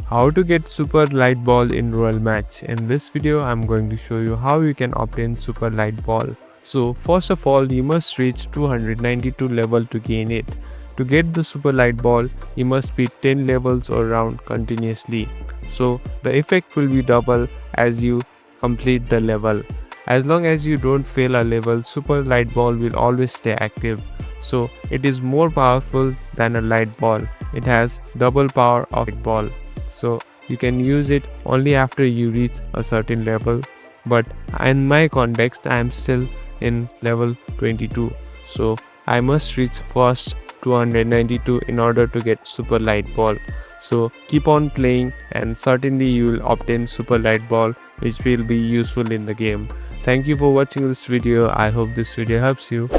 How to get super light ball in Royal Match. In this video I'm going to show you how you can obtain super light ball. So first of all, you must reach 292 level to gain it. To get the super light ball, you must beat 10 levels or round continuously. So the effect will be double as you complete the level. As long as you don't fail a level, super light ball will always stay active. So it is more powerful than a light ball. It has double power of light ball. So you can use it only after you reach a certain level, but in my context I am still in level 22, so I must reach first 292 in order to get super light ball. So keep on playing and certainly you will obtain super light ball, which will be useful in the game. Thank you for watching this video. I hope this video helps you.